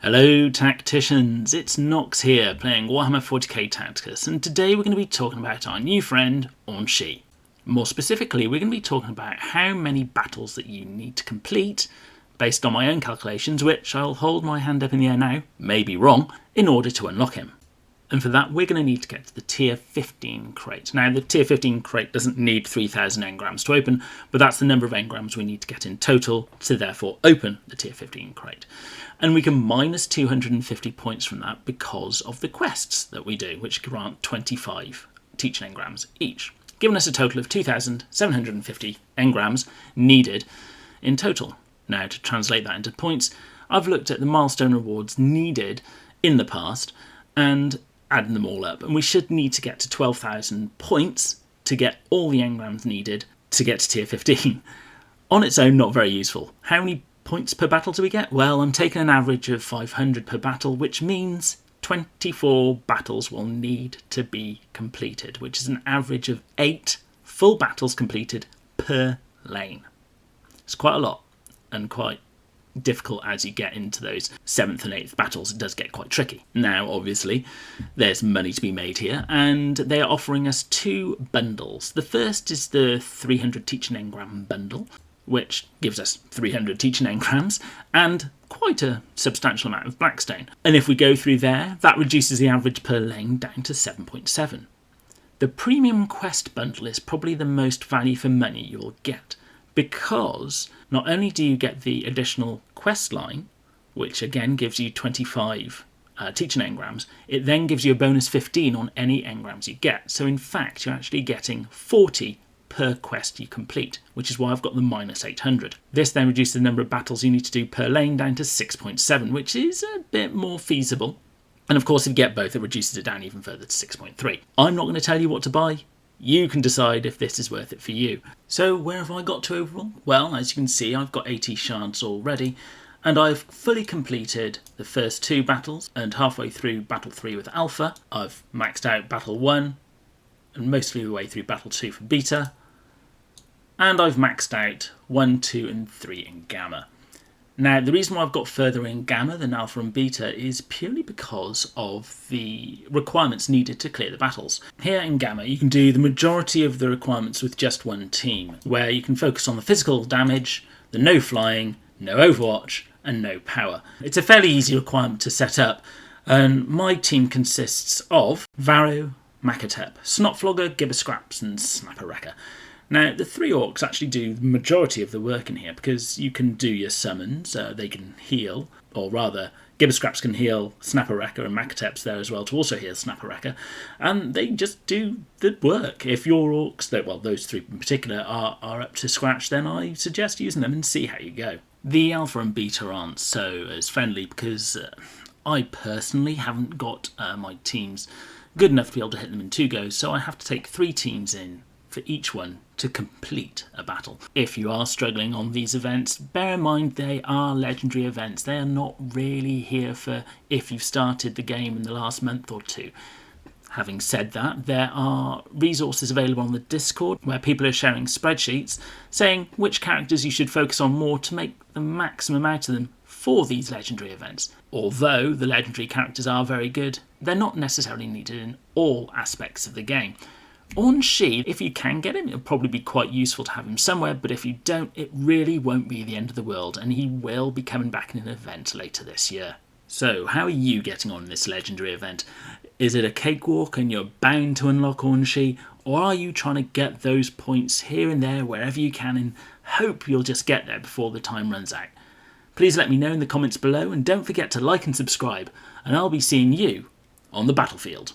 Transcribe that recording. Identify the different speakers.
Speaker 1: Hello tacticians, it's Nox here playing Warhammer 40k Tacticus, and today we're going to be talking about our new friend AunShi. More specifically, we're going to be talking about how many battles that you need to complete, based on my own calculations, which I'll hold my hand up in the air now, may be wrong, in order to unlock him. And for that, we're going to need to get to the tier 15 crate. Now, the tier 15 crate doesn't need 3,000 engrams to open, but that's the number of engrams we need to get in total to therefore open the tier 15 crate. And we can minus 250 points from that because of the quests that we do, which grant 25 teaching engrams each, giving us a total of 2,750 engrams needed in total. Now, to translate that into points, I've looked at the milestone rewards needed in the past and adding them all up, and we should need to get to 12,000 points to get all the engrams needed to get to tier 15. On its own, not very useful. How many points per battle do we get? Well, I'm taking an average of 500 per battle, which means 24 battles will need to be completed, which is an average of 8 full battles completed per lane. It's quite a lot, and quite difficult as you get into those 7th and 8th battles. It does get quite tricky. Now, obviously, there's money to be made here, and they are offering us 2 bundles. The first is the 300 teaching engram bundle, which gives us 300 teaching engrams and quite a substantial amount of Blackstone. And if we go through there, that reduces the average per lane down to 7.7. The premium quest bundle is probably the most value for money you'll get, because not only do you get the additional quest line, which again gives you 25 teaching engrams, it then gives you a bonus 15 on any engrams you get. So in fact, you're actually getting 40 per quest you complete, which is why I've got the minus 800. This then reduces the number of battles you need to do per lane down to 6.7, which is a bit more feasible. And of course, if you get both, it reduces it down even further to 6.3. I'm not going to tell you what to buy. You can decide if this is worth it for you. So where have I got to overall? Well, as you can see, I've got 80 shards already, and I've fully completed the first 2 battles, and halfway through Battle 3 with Alpha. I've maxed out Battle 1, and mostly the way through Battle 2 for Beta, and I've maxed out 1, 2 and 3 in Gamma. Now, the reason why I've got further in Gamma than Alpha and Beta is purely because of the requirements needed to clear the battles. Here in Gamma, you can do the majority of the requirements with just one team, where you can focus on the physical damage, the no flying, no overwatch, and no power. It's a fairly easy requirement to set up, and my team consists of Varro, Makatep, Snotflogger, Gibberscraps, and Snapper Wrecker. Now, the 3 orcs actually do the majority of the work in here, because you can do your summons, they can heal, or rather, Gibberscraps can heal Snapper Wrecker, and Makatep's there as well to also heal Snapper Wrecker, and they just do the work. If your orcs, well, those 3 in particular, are up to scratch, then I suggest using them and see how you go. The Alpha and Beta aren't so as friendly, because I personally haven't got my teams good enough to be able to hit them in 2 goes, so I have to take 3 teams in for each one to complete a battle. If you are struggling on these events, bear in mind they are legendary events. They are not really here for if you've started the game in the last month or 2. Having said that, there are resources available on the Discord where people are sharing spreadsheets saying which characters you should focus on more to make the maximum out of them for these legendary events. Although the legendary characters are very good, they're not necessarily needed in all aspects of the game. AunShi, if you can get him, it'll probably be quite useful to have him somewhere, but if you don't, it really won't be the end of the world, and he will be coming back in an event later this year. So, how are you getting on this legendary event? Is it a cakewalk and you're bound to unlock AunShi, or are you trying to get those points here and there wherever you can and hope you'll just get there before the time runs out? Please let me know in the comments below, and don't forget to like and subscribe, and I'll be seeing you on the battlefield.